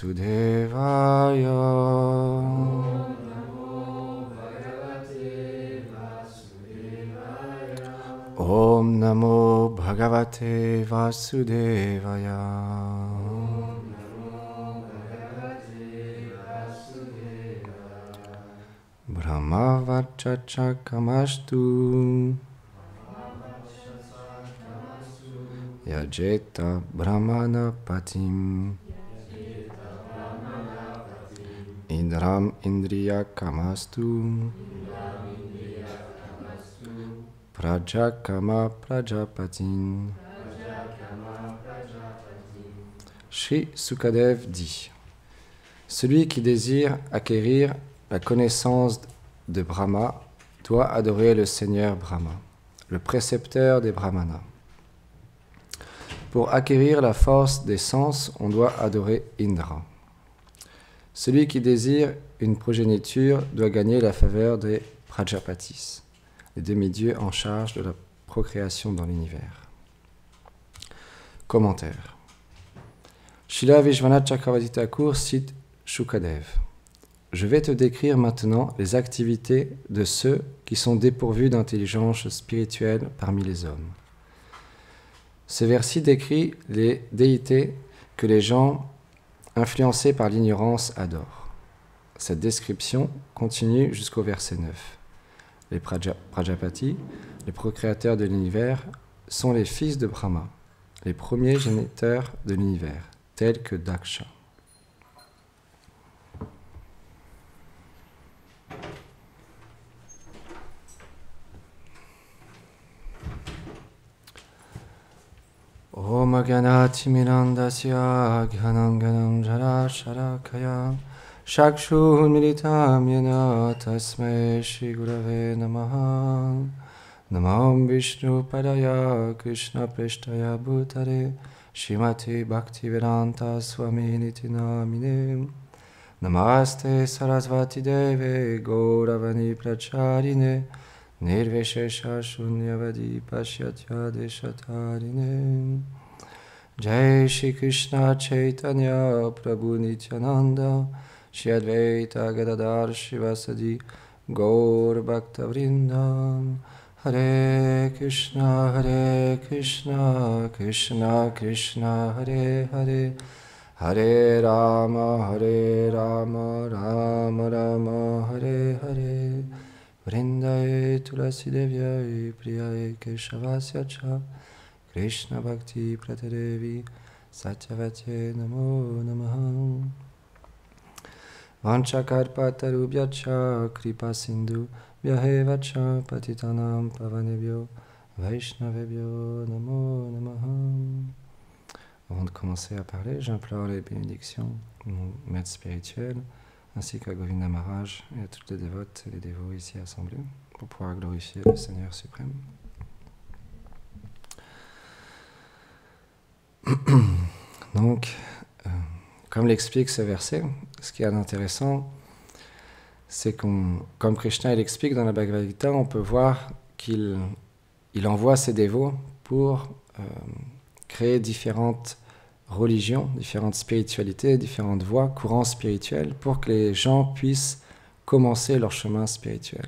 Vasudevaya. Om Namo Bhagavate Vasudevaya. Brahma Vachachakamastu Yajeta Brahmana Patim Indram Indriya Kamastu Prajakama Prajapatin. Shri Sukadev dit: celui qui désire acquérir la connaissance de Brahma doit adorer le Seigneur Brahma, le précepteur des Brahmanas. Pour acquérir la force des sens, on doit adorer Indra. Celui qui désire une progéniture doit gagner la faveur des Prajapatis, les demi-dieux en charge de la procréation dans l'univers. Commentaire. Srila Vishwanath Chakravarti Thakur cite Shukadev. Je vais te décrire maintenant les activités de ceux qui sont dépourvus d'intelligence spirituelle parmi les hommes. Ce vers-ci décrit les déités que les gens influencés par l'ignorance adorent. Cette description continue jusqu'au verset 9. Les Prajapati, les procréateurs de l'univers, sont les fils de Brahma, les premiers géniteurs de l'univers, tels que Daksha. Om Ganati Mirandasya Ghanam Jara Sharakaya Shakshu Militam Yena Tasme Shri Gurave Namaha Namam Vishnu Padaya Krishna Preshtaya Bhutare Shrimati Bhaktivedanta Swami Niti Namine Namaste Sarasvati Deve Gauravani Pracharine Nirveshesha Shunyavadi Pashyatya Deshatarine. Jai Shri Krishna Chaitanya Prabhu Nityananda Shri Advaita Gadadhar Shivasadi Gaur Bhakta Vrindam. Hare Krishna Krishna Krishna Hare Hare Hare Rama Rama Rama Hare Hare Vrindaye Tulasi Devyai Priyaye Keshavasya Cha Krishna Bhakti Pratadevi Satyavate Namo Namaha. Vanchakarpatarubhyacha Kripa Sindhu Vyahevacha Patitanam Pavanebhyo Vaishnavebhyo Namo Namaha. Avant de commencer à parler, j'implore les bénédictions de mon maître spirituel, ainsi qu'à Govinda Maharaj et à toutes les dévotes et les dévots ici assemblés, pour pouvoir glorifier le Seigneur suprême. Donc, comme l'explique ce verset, ce qui est intéressant, c'est comme Krishna l'explique dans la Bhagavad Gita, on peut voir qu'il envoie ses dévots pour créer différentes religions, différentes spiritualités, différentes voies, courants spirituels, pour que les gens puissent commencer leur chemin spirituel.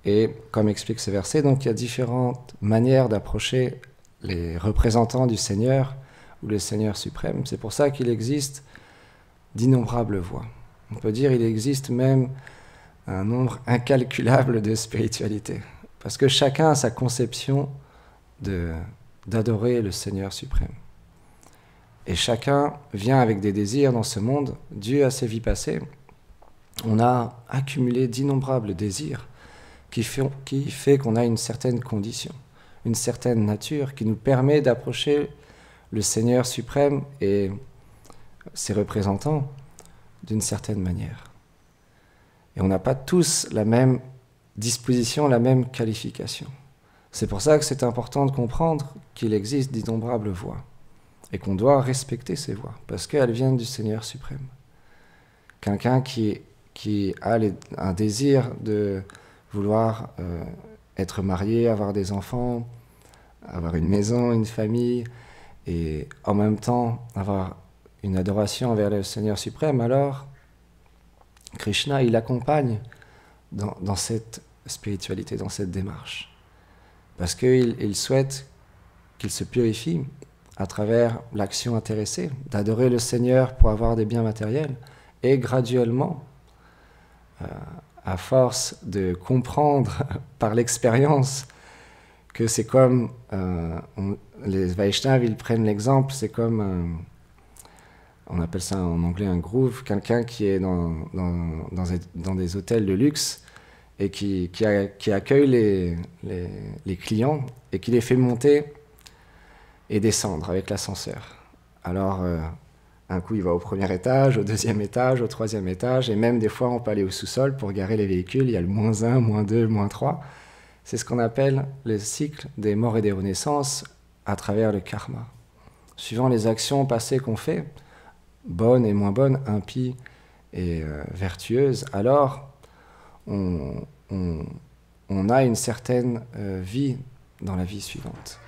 Et comme explique ce verset, donc il y a différentes manières d'approcher les représentants du Seigneur ou le Seigneur suprême. C'est pour ça qu'il existe d'innombrables voies. On peut dire qu'il existe même un nombre incalculable de spiritualités, parce que chacun a sa conception d'adorer le Seigneur suprême. Et chacun vient avec des désirs dans ce monde, dû à ses vies passées. On a accumulé d'innombrables désirs qui fait qu'on a une certaine condition, une certaine nature qui nous permet d'approcher le Seigneur suprême et ses représentants d'une certaine manière. Et on n'a pas tous la même disposition, la même qualification. C'est pour ça que c'est important de comprendre qu'il existe d'innombrables voies et qu'on doit respecter ces voies, parce qu'elles viennent du Seigneur suprême. Quelqu'un qui a un désir de vouloir être marié, avoir des enfants, avoir une maison, une famille, et en même temps avoir une adoration envers le Seigneur suprême, alors Krishna, il accompagne dans cette spiritualité, dans cette démarche. Parce qu'il souhaite qu'il se purifie à travers l'action intéressée, d'adorer le Seigneur pour avoir des biens matériels, et graduellement, à force de comprendre par l'expérience que c'est comme, les Vaishnavas, ils prennent l'exemple, c'est comme, on appelle ça en anglais un groove, quelqu'un qui est dans des hôtels de luxe et qui accueille les clients et qui les fait monter et descendre avec l'ascenseur. Alors, un coup, il va au premier étage, au deuxième étage, au troisième étage, et même des fois, on peut aller au sous-sol pour garer les véhicules. Il y a le -1, -2, -3. C'est ce qu'on appelle le cycle des morts et des renaissances à travers le karma. Suivant les actions passées qu'on fait, bonnes et moins bonnes, impies et vertueuses, alors on a une certaine vie dans la vie suivante.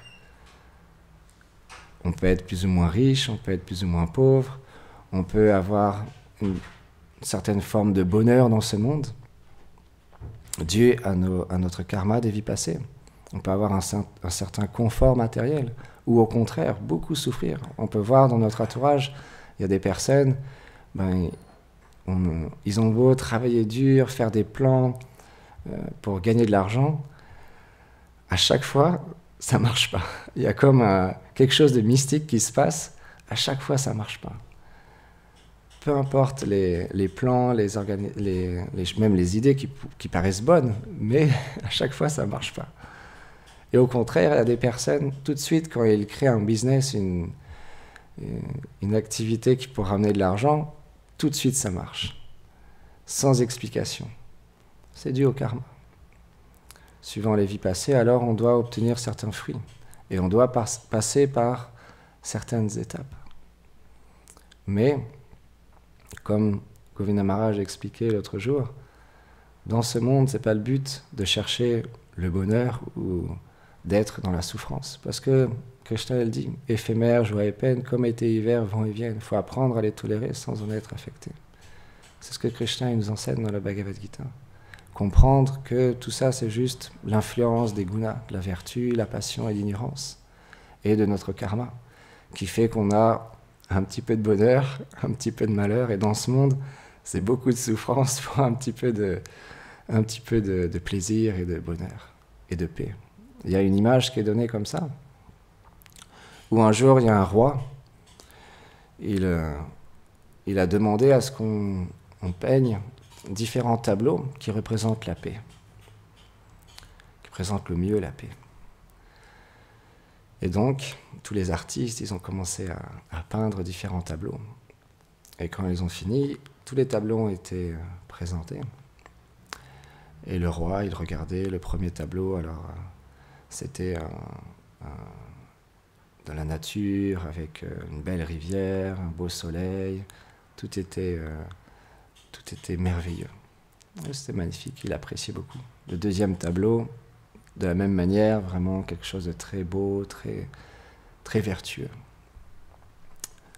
On peut être plus ou moins riche, on peut être plus ou moins pauvre, on peut avoir une certaine forme de bonheur dans ce monde, dû à notre karma des vies passées. On peut avoir un certain confort matériel, ou au contraire, beaucoup souffrir. On peut voir dans notre entourage, il y a des personnes, ils ont beau travailler dur, faire des plans pour gagner de l'argent, à chaque fois, ça ne marche pas. Il y a comme quelque chose de mystique qui se passe, à chaque fois ça ne marche pas. Peu importe les plans, même les idées qui paraissent bonnes, mais à chaque fois ça ne marche pas. Et au contraire, il y a des personnes, tout de suite, quand ils créent un business, une activité qui pourra ramener de l'argent, tout de suite ça marche, sans explication. C'est dû au karma. Suivant les vies passées, alors on doit obtenir certains fruits. Et on doit passer par certaines étapes. Mais, comme Govinda Maharaj expliquait l'autre jour, dans ce monde, ce n'est pas le but de chercher le bonheur ou d'être dans la souffrance. Parce que Krishna, elle dit, éphémère, joie et peine, comme été, hiver, vont et viennent. Il faut apprendre à les tolérer sans en être affecté. C'est ce que Krishna nous enseigne dans la Bhagavad Gita. Comprendre que tout ça, c'est juste l'influence des gunas, de la vertu, la passion et l'ignorance, et de notre karma, qui fait qu'on a un petit peu de bonheur, un petit peu de malheur, et dans ce monde, c'est beaucoup de souffrance pour un petit peu de plaisir et de bonheur, et de paix. Il y a une image qui est donnée comme ça, où un jour, il y a un roi, il a demandé à ce qu'on peigne différents tableaux qui représentent la paix, qui présentent le mieux la paix. Et donc, tous les artistes, ils ont commencé à peindre différents tableaux. Et quand ils ont fini, tous les tableaux ont été présentés. Et le roi, il regardait le premier tableau, alors c'était de la nature, avec une belle rivière, un beau soleil, tout était merveilleux. C'était magnifique, il appréciait beaucoup. Le deuxième tableau, de la même manière, vraiment quelque chose de très beau, très, très vertueux.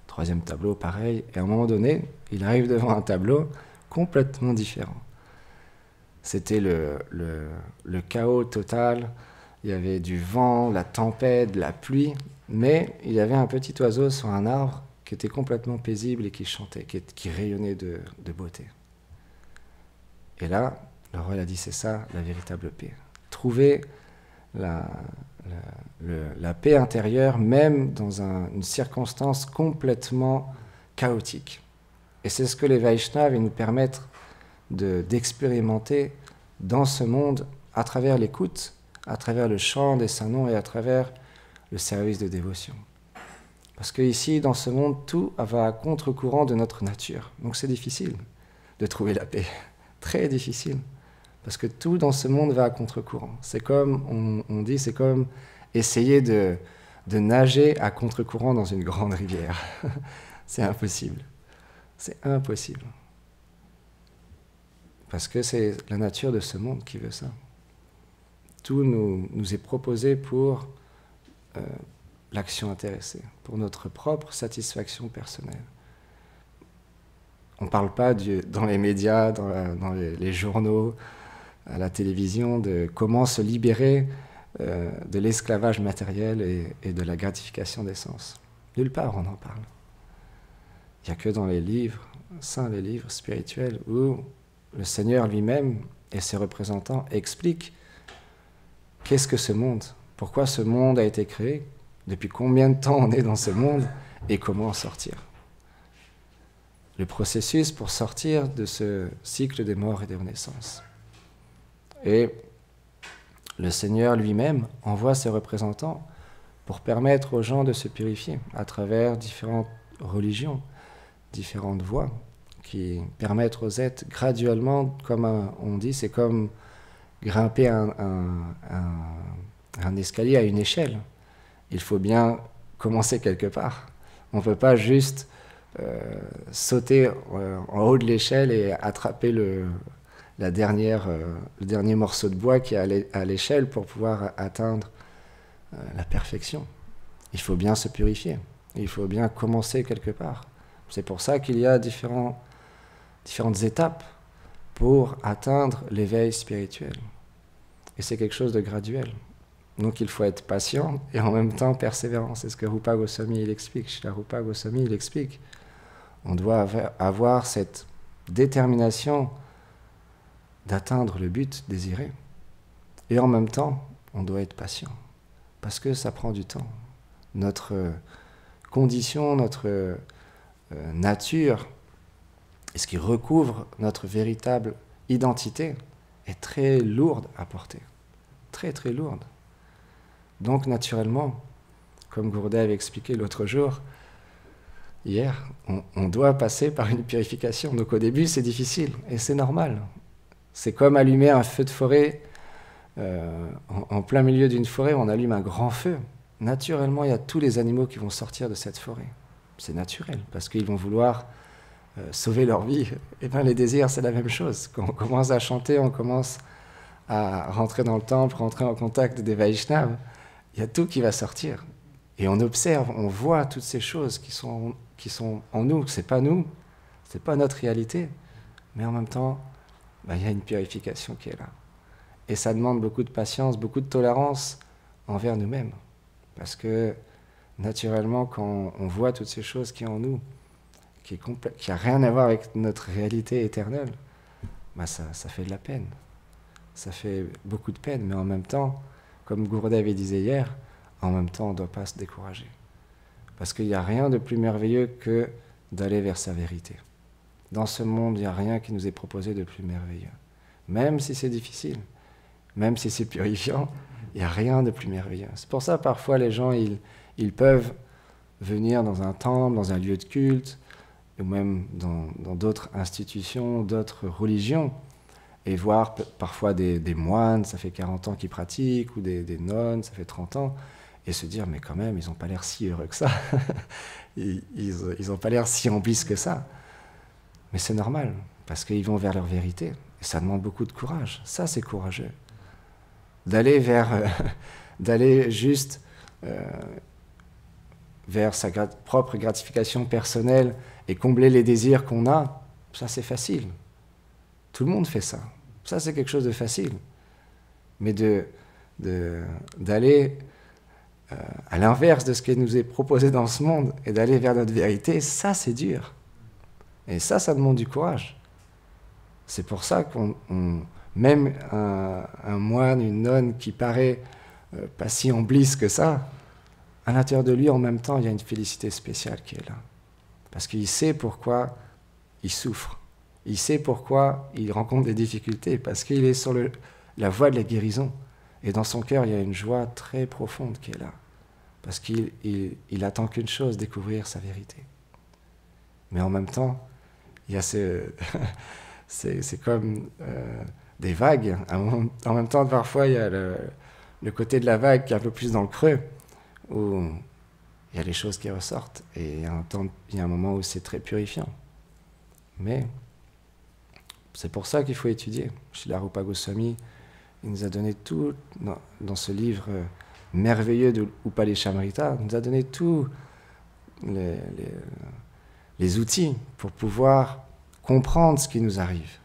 Troisième tableau, pareil. Et à un moment donné, il arrive devant un tableau complètement différent. C'était le chaos total. Il y avait du vent, la tempête, la pluie, mais il y avait un petit oiseau sur un arbre qui était complètement paisible et qui chantait, qui rayonnait de beauté. Et là, le roi a dit, c'est ça la véritable paix. Trouver la paix intérieure, même dans une circonstance complètement chaotique. Et c'est ce que les Vaishnavas nous permettent d'expérimenter dans ce monde à travers l'écoute, à travers le chant des saints noms et à travers le service de dévotion. Parce qu'ici, dans ce monde, tout va à contre-courant de notre nature. Donc c'est difficile de trouver la paix. Très difficile. Parce que tout dans ce monde va à contre-courant. C'est comme, on dit, c'est comme essayer de nager à contre-courant dans une grande rivière. C'est impossible. C'est impossible. Parce que c'est la nature de ce monde qui veut ça. Tout nous est proposé pour l'action intéressée, pour notre propre satisfaction personnelle. On ne parle pas dans les médias, dans les journaux, à la télévision, de comment se libérer de l'esclavage matériel et de la gratification des sens. Nulle part on en parle. Il n'y a que dans les livres saints, les livres spirituels, où le Seigneur lui-même et ses représentants expliquent qu'est-ce que ce monde, pourquoi ce monde a été créé, depuis combien de temps on est dans ce monde et comment en sortir. Le processus pour sortir de ce cycle des morts et des renaissances. Et le Seigneur lui-même envoie ses représentants pour permettre aux gens de se purifier à travers différentes religions, différentes voies, qui permettent aux êtres graduellement, comme on dit, c'est comme grimper un escalier à une échelle. Il faut bien commencer quelque part. On ne peut pas juste sauter en haut de l'échelle et attraper le dernier morceau de bois qui est à l'échelle pour pouvoir atteindre la perfection. Il faut bien se purifier. Il faut bien commencer quelque part. C'est pour ça qu'il y a différentes étapes pour atteindre l'éveil spirituel. Et c'est quelque chose de graduel. Donc il faut être patient et en même temps persévérant. C'est ce que Rupa Goswami il explique. Srila Rupa Goswami il explique. On doit avoir cette détermination d'atteindre le but désiré. Et en même temps, on doit être patient. Parce que ça prend du temps. Notre condition, notre nature, et ce qui recouvre notre véritable identité, est très lourde à porter. Très très lourde. Donc naturellement, comme Gurudev expliqué l'autre jour, hier, on doit passer par une purification. Donc au début, c'est difficile, et c'est normal. C'est comme allumer un feu de forêt en plein milieu d'une forêt, on allume un grand feu. Naturellement, il y a tous les animaux qui vont sortir de cette forêt. C'est naturel, parce qu'ils vont vouloir sauver leur vie. Et bien les désirs, c'est la même chose. Quand on commence à chanter, on commence à rentrer dans le temple, rentrer en contact des Vaishnavas, il y a tout qui va sortir. Et on observe, on voit toutes ces choses qui sont en nous. C'est pas nous, c'est pas notre réalité. Mais en même temps, il y a une purification qui est là. Et ça demande beaucoup de patience, beaucoup de tolérance envers nous-mêmes. Parce que, naturellement, quand on voit toutes ces choses qui sont en nous, qui n'a rien à voir avec notre réalité éternelle, ça fait de la peine. Ça fait beaucoup de peine, mais en même temps, comme Gurudev disait hier, en même temps, on ne doit pas se décourager. Parce qu'il n'y a rien de plus merveilleux que d'aller vers sa vérité. Dans ce monde, il n'y a rien qui nous est proposé de plus merveilleux. Même si c'est difficile, même si c'est purifiant, il n'y a rien de plus merveilleux. C'est pour ça, parfois, les gens, ils peuvent venir dans un temple, dans un lieu de culte, ou même dans d'autres institutions, d'autres religions, et voir parfois des moines, ça fait 40 ans qu'ils pratiquent, ou des nonnes, ça fait 30 ans, et se dire, mais quand même, ils n'ont pas l'air si heureux que ça. Ils n'ont pas l'air si en bliss que ça. Mais c'est normal, parce qu'ils vont vers leur vérité. Et ça demande beaucoup de courage. Ça, c'est courageux. D'aller juste vers sa propre gratification personnelle et combler les désirs qu'on a, ça, c'est facile. Tout le monde fait ça. Ça, c'est quelque chose de facile. Mais d'aller à l'inverse de ce qui nous est proposé dans ce monde et d'aller vers notre vérité, ça, c'est dur. Et ça demande du courage. C'est pour ça même un moine, une nonne qui paraît pas si en bliss que ça, à l'intérieur de lui, en même temps, il y a une félicité spéciale qui est là. Parce qu'il sait pourquoi il souffre. Il sait pourquoi il rencontre des difficultés. Parce qu'il est sur la voie de la guérison. Et dans son cœur, il y a une joie très profonde qui est là. Parce qu'il attend qu'une chose, découvrir sa vérité. Mais en même temps, il y a c'est comme des vagues. En même temps, parfois, il y a le côté de la vague qui est un peu plus dans le creux, où il y a les choses qui ressortent. Et il y a un moment où c'est très purifiant. Mais c'est pour ça qu'il faut étudier. Srila Rupa Goswami, il nous a donné tout, dans ce livre merveilleux de Upadeshamrita, il nous a donné tous les outils pour pouvoir comprendre ce qui nous arrive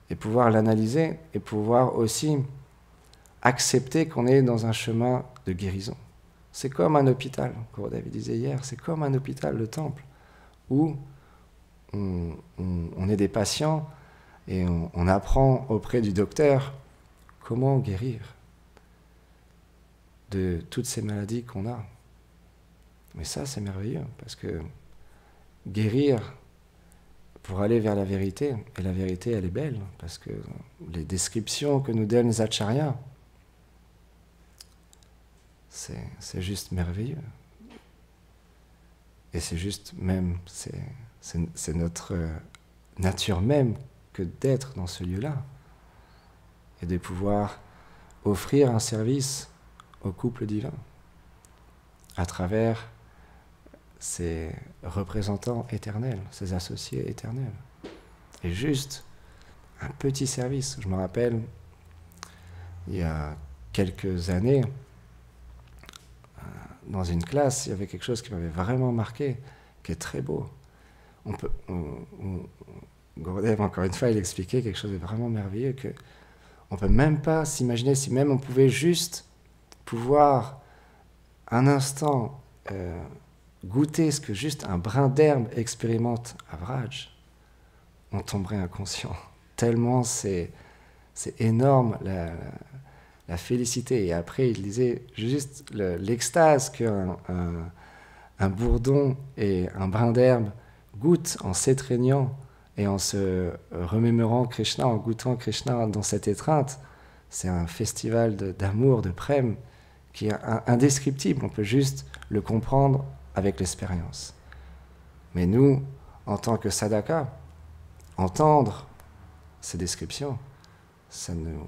et pouvoir l'analyser et pouvoir aussi accepter qu'on est dans un chemin de guérison. C'est comme un hôpital, comme David disait hier, c'est comme un hôpital, le temple, où on est des patients et on apprend auprès du docteur comment guérir de toutes ces maladies qu'on a. Mais ça, c'est merveilleux, parce que guérir pour aller vers la vérité, et la vérité, elle est belle, parce que les descriptions que nous donnent les acharyas, c'est juste merveilleux. Et c'est juste même, c'est notre nature même que d'être dans ce lieu-là, et de pouvoir offrir un service au couple divin à travers ses représentants éternels, ses associés éternels. Et juste un petit service. Je me rappelle, il y a quelques années, dans une classe, il y avait quelque chose qui m'avait vraiment marqué, qui est très beau. Gurudev, encore une fois, il expliquait quelque chose de vraiment merveilleux, que on ne peut même pas s'imaginer, si même on pouvait juste pouvoir un instant goûter ce que juste un brin d'herbe expérimente à Vraj, on tomberait inconscient. Tellement c'est énorme la félicité. Et après, il disait juste l'extase qu'un bourdon et un brin d'herbe goûtent en s'étreignant et en se remémorant Krishna, en goûtant Krishna dans cette étreinte. C'est un festival d'amour, de prème, qui est indescriptible. On peut juste le comprendre avec l'expérience. Mais nous, en tant que sadhaka, entendre ces descriptions, ça nous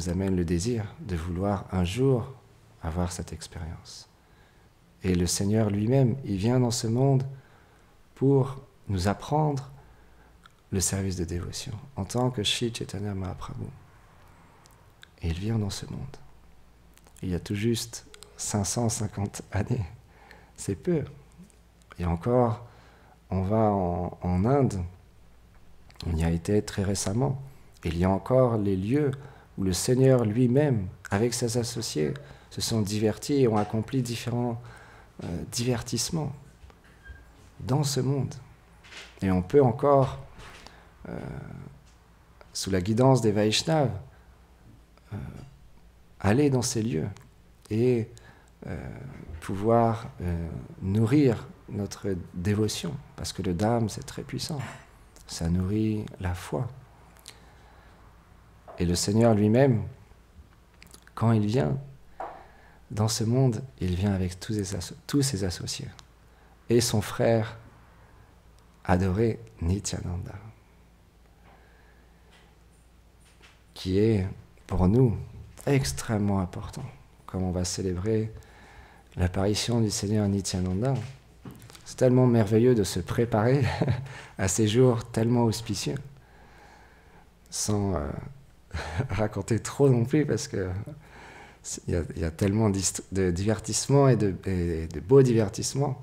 amène le désir de vouloir un jour avoir cette expérience. Et le Seigneur lui-même, il vient dans ce monde pour nous apprendre le service de dévotion, en tant que Shri Chaitanya Mahaprabhu. Et il vient dans ce monde. Il y a tout juste 550 années. C'est peu. Et encore, on va en Inde, on y a été très récemment. Il y a encore les lieux où le Seigneur lui-même, avec ses associés, se sont divertis et ont accompli différents divertissements dans ce monde. Et on peut encore, sous la guidance des Vaishnavas, aller dans ces lieux et pouvoir nourrir notre dévotion, parce que le Dham, c'est très puissant. Ça nourrit la foi. Et le Seigneur lui-même, quand il vient dans ce monde, il vient avec tous ses associés. Et son frère adoré, Nityananda, qui est pour nous extrêmement important. Comme on va célébrer l'apparition du Seigneur Nityananda, c'est tellement merveilleux de se préparer à ces jours tellement auspicieux, sans raconter trop non plus, parce que il y a tellement de divertissements et de beaux divertissements,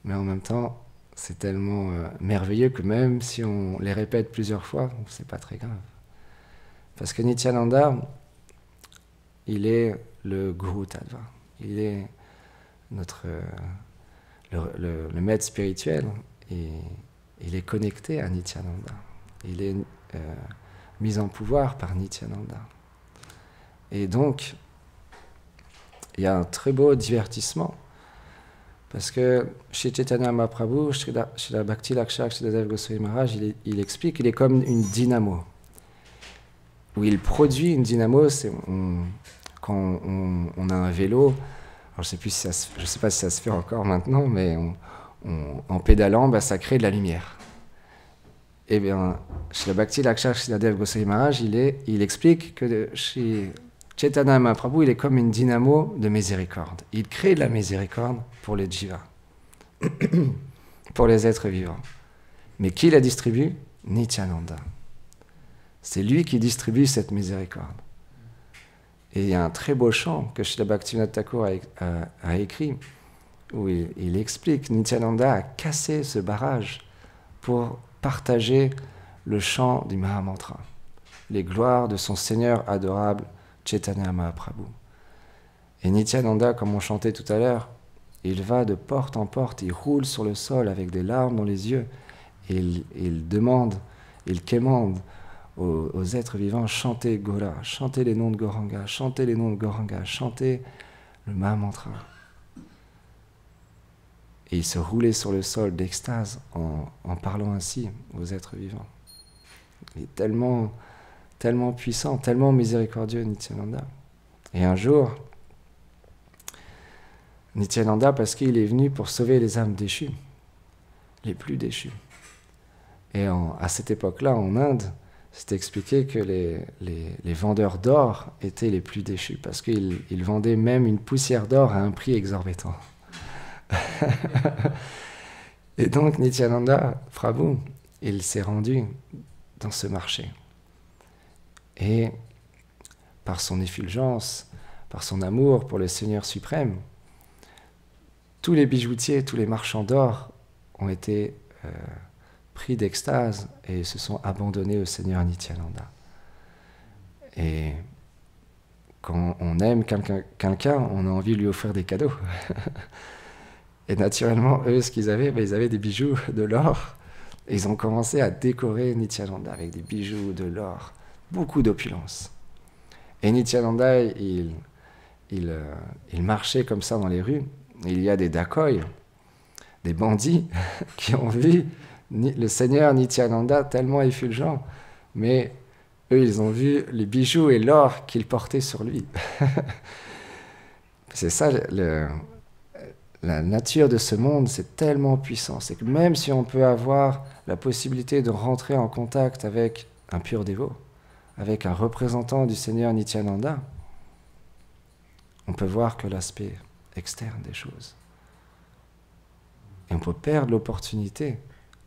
mais en même temps, c'est tellement merveilleux que même si on les répète plusieurs fois, c'est pas très grave. Parce que Nityananda, il est le Guru Tattva, il est le maître spirituel, et il est connecté à Nityananda. Il est mis en pouvoir par Nityananda. Et donc, il y a un très beau divertissement, parce que chez Chaitanya Mahaprabhu, chez Bhakti Lakshak, chez Dev Goswami Maharaj, il explique qu'il est comme une dynamo, où il produit une dynamo. Quand on a un vélo, alors je ne sais pas si ça se fait encore maintenant, mais en pédalant, ça crée de la lumière. Eh bien, chez la Bhakti Lakshak, chez Dev Goswami Maharaj, il explique que chez Chaitanya Mahaprabhu, il est comme une dynamo de miséricorde. Il crée de la miséricorde pour les jivas, pour les êtres vivants. Mais qui la distribue? Nityananda. C'est lui qui distribue cette miséricorde. Et il y a un très beau chant que Srila Bhaktivinoda Thakur a écrit, où il explique Nityananda a cassé ce barrage pour partager le chant du Mahamantra, les gloires de son Seigneur adorable, Chaitanya Mahaprabhu. Et Nityananda, comme on chantait tout à l'heure, il va de porte en porte, il roule sur le sol avec des larmes dans les yeux, et il demande, il quémande aux êtres vivants, chantez Gora, chantez les noms de Gauranga, chantez les noms de Gauranga, chantez le Mahamantra. Et il se roulait sur le sol d'extase en parlant ainsi aux êtres vivants. Il est tellement, tellement puissant, tellement miséricordieux, Nityananda. Et un jour, Nityananda, parce qu'il est venu pour sauver les âmes déchues, les plus déchues. Et à cette époque-là, en Inde, c'est expliqué que les vendeurs d'or étaient les plus déchus, parce qu'ils vendaient même une poussière d'or à un prix exorbitant. Et donc Nityananda Prabhu, il s'est rendu dans ce marché. Et par son effulgence, par son amour pour le Seigneur suprême, tous les bijoutiers, tous les marchands d'or ont été pris d'extase et se sont abandonnés au Seigneur Nityananda. Et quand on aime quelqu'un, on a envie de lui offrir des cadeaux. Et naturellement, eux, ce qu'ils avaient, ils avaient des bijoux de l'or. Et ils ont commencé à décorer Nityananda avec des bijoux de l'or, beaucoup d'opulence. Et Nityananda, il marchait comme ça dans les rues. Et il y a des dacoits, des bandits, qui ont vu le Seigneur Nityananda tellement effulgent. Mais eux, ils ont vu les bijoux et l'or qu'il portait sur lui. C'est ça, la nature de ce monde, c'est tellement puissant. C'est que même si on peut avoir la possibilité de rentrer en contact avec un pur dévot, avec un représentant du Seigneur Nityananda, on peut voir que l'aspect externe des choses. Et on peut perdre l'opportunité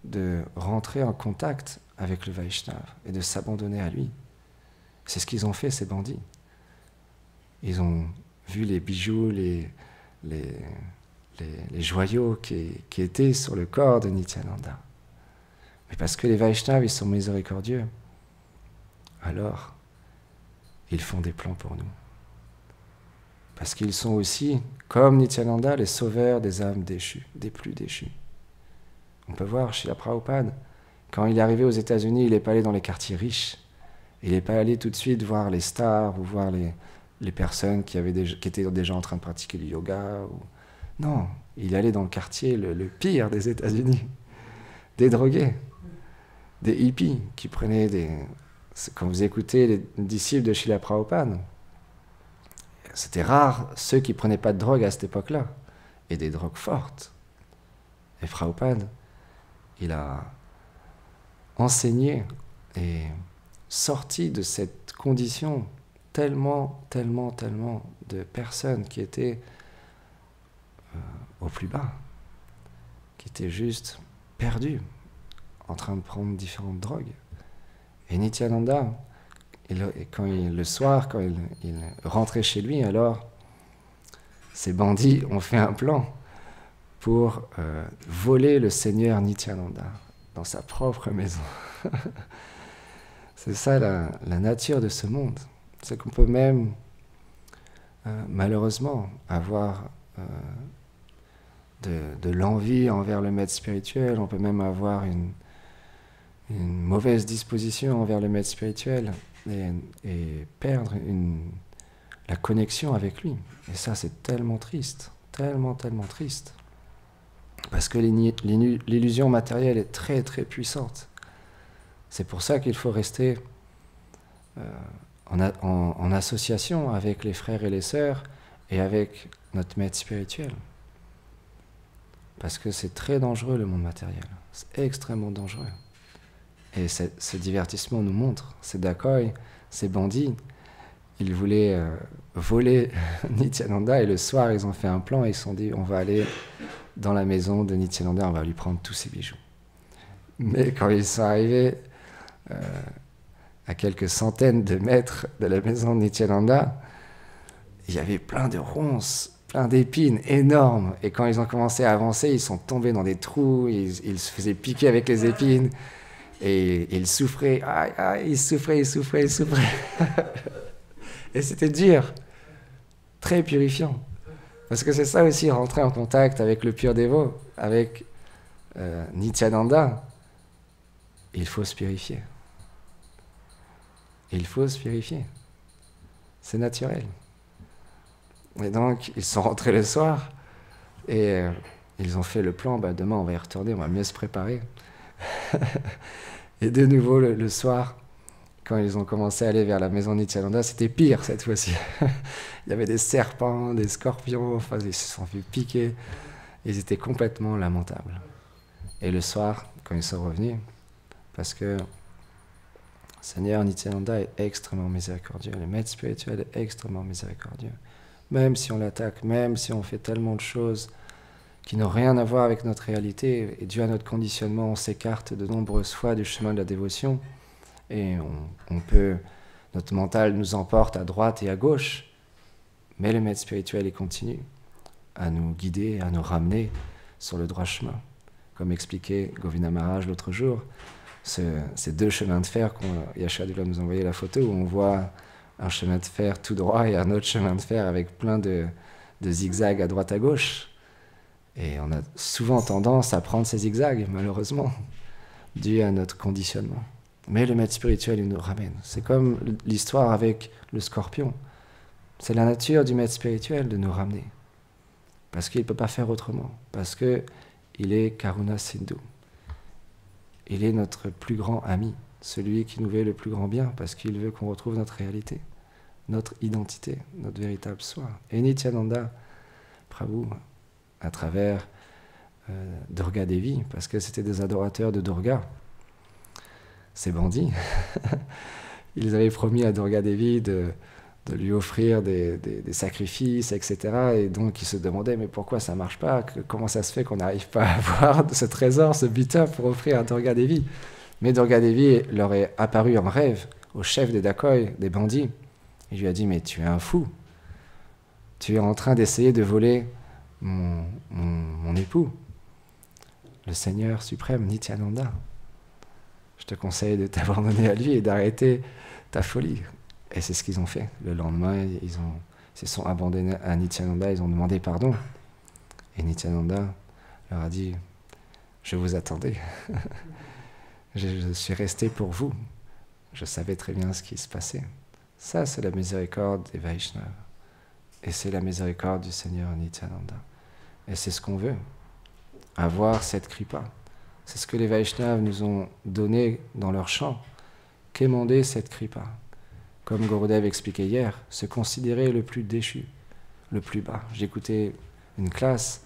de rentrer en contact avec le Vaishnava et de s'abandonner à lui. C'est ce qu'ils ont fait, ces bandits. Ils ont vu les bijoux, les joyaux qui étaient sur le corps de Nityananda. Mais parce que les Vaishnavas, ils sont miséricordieux, alors ils font des plans pour nous. Parce qu'ils sont aussi, comme Nityananda, les sauveurs des âmes déchues, des plus déchues. On peut voir Srila Prabhupada, quand il est arrivé aux États-Unis, il n'est pas allé dans les quartiers riches. Il n'est pas allé tout de suite voir les stars ou voir les personnes qui étaient déjà en train de pratiquer du yoga. Non, il est allé dans le quartier le pire des États-Unis. Des drogués, des hippies qui prenaient des... Quand vous écoutez les disciples de Srila Prabhupada, c'était rare ceux qui ne prenaient pas de drogue à cette époque-là, et des drogues fortes. Et Prabhupada, il a enseigné et sorti de cette condition tellement de personnes qui étaient au plus bas, qui étaient juste perdues, en train de prendre différentes drogues. Et Nityananda, le soir, quand il rentrait chez lui, alors ces bandits ont fait un plan pour voler le Seigneur Nityananda dans sa propre maison. C'est ça la nature de ce monde. C'est qu'on peut même, malheureusement, avoir de l'envie envers le maître spirituel. On peut même avoir une mauvaise disposition envers le maître spirituel et perdre la connexion avec lui. Et ça, c'est tellement triste, tellement triste. Parce que l'illusion matérielle est très puissante. C'est pour ça qu'il faut rester en association avec les frères et les sœurs et avec notre maître spirituel. Parce que c'est très dangereux le monde matériel. C'est extrêmement dangereux. Et ce divertissement nous montre, ces dacoits, ces bandits, ils voulaient voler Nityananda et le soir ils ont fait un plan et ils se sont dit on va aller dans la maison de Nityananda, on va lui prendre tous ses bijoux. Mais quand ils sont arrivés à quelques centaines de mètres de la maison de Nityananda, il y avait plein de ronces, plein d'épines énormes. Et quand ils ont commencé à avancer, ils sont tombés dans des trous, ils se faisaient piquer avec les épines. Et ils souffraient, ils souffraient. Et c'était dur, très purifiant. Parce que c'est ça aussi, rentrer en contact avec le pur dévot, avec Nityananda. Il faut se purifier. Il faut se purifier. C'est naturel. Et donc, ils sont rentrés le soir et ils ont fait le plan, demain on va y retourner, on va mieux se préparer. Et de nouveau, le soir, quand ils ont commencé à aller vers la maison Nityananda, c'était pire cette fois-ci. Il y avait des serpents, des scorpions, enfin, ils se sont fait piquer. Ils étaient complètement lamentables. Et le soir, quand ils sont revenus, parce que Seigneur Nityananda est extrêmement miséricordieux, le maître spirituel est extrêmement miséricordieux. Même si on l'attaque, même si on fait tellement de choses qui n'ont rien à voir avec notre réalité, et dû à notre conditionnement, on s'écarte de nombreuses fois du chemin de la dévotion, et notre mental nous emporte à droite et à gauche, mais le maître spirituel, il continue à nous guider, à nous ramener sur le droit chemin. Comme expliquait Govinda Maharaj l'autre jour, ces deux chemins de fer, Yashodhara nous a envoyé la photo, où on voit un chemin de fer tout droit et un autre chemin de fer avec plein de zigzags à droite à gauche. Et on a souvent tendance à prendre ces zigzags, malheureusement, dû à notre conditionnement. Mais le maître spirituel, il nous ramène. C'est comme l'histoire avec le scorpion. C'est la nature du maître spirituel de nous ramener. Parce qu'il ne peut pas faire autrement. Parce qu'il est Karuna Sindhu. Il est notre plus grand ami. Celui qui nous veut le plus grand bien. Parce qu'il veut qu'on retrouve notre réalité. Notre identité. Notre véritable soi. Et Nityananda Prabhu, à travers Durga Devi, parce que c'était des adorateurs de Durga, ces bandits, ils avaient promis à Durga Devi de lui offrir des sacrifices, etc. Et donc ils se demandaient, mais pourquoi ça ne marche pas? Comment ça se fait qu'on n'arrive pas à avoir ce trésor, ce butin pour offrir à Durga Devi? Mais Durga Devi leur est apparue en rêve au chef des dacoits, des bandits. Il lui a dit, mais tu es un fou. Tu es en train d'essayer de voler mon époux, le Seigneur suprême, Nityananda. Je te conseille de t'abandonner à lui et d'arrêter ta folie. Et c'est ce qu'ils ont fait. Le lendemain, ils se sont abandonnés à Nityananda, ils ont demandé pardon. Et Nityananda leur a dit, je vous attendais. Je suis resté pour vous. Je savais très bien ce qui se passait. Ça, c'est la miséricorde des Vaishnavas. Et c'est la miséricorde du Seigneur Nityananda. Et c'est ce qu'on veut, avoir cette kripa. C'est ce que les Vaishnavas nous ont donné dans leur chant, quémander cette kripa. Comme Gurudev expliquait hier, se considérer le plus déchu, le plus bas. J'écoutais une classe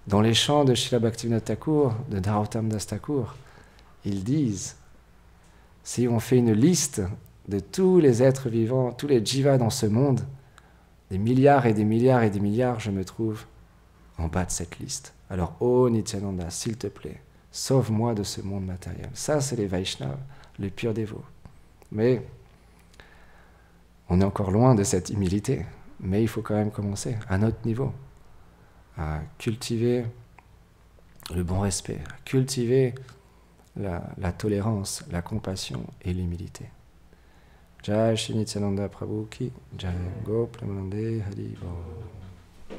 dans les chants de Srila Bhaktivinoda Thakur, de Narottam Das Thakur. Ils disent, si on fait une liste de tous les êtres vivants, tous les jivas dans ce monde, des milliards et des milliards et des milliards, je me trouve en bas de cette liste. Alors, oh Nityananda, s'il te plaît, sauve-moi de ce monde matériel. Ça, c'est les Vaishnavas, les purs dévots. Mais on est encore loin de cette humilité. Mais il faut quand même commencer, à notre niveau, à cultiver le bon respect, à cultiver la tolérance, la compassion et l'humilité. Jai Shri Nityananda Prabhu ki Jai Go Premanande Hari Bo.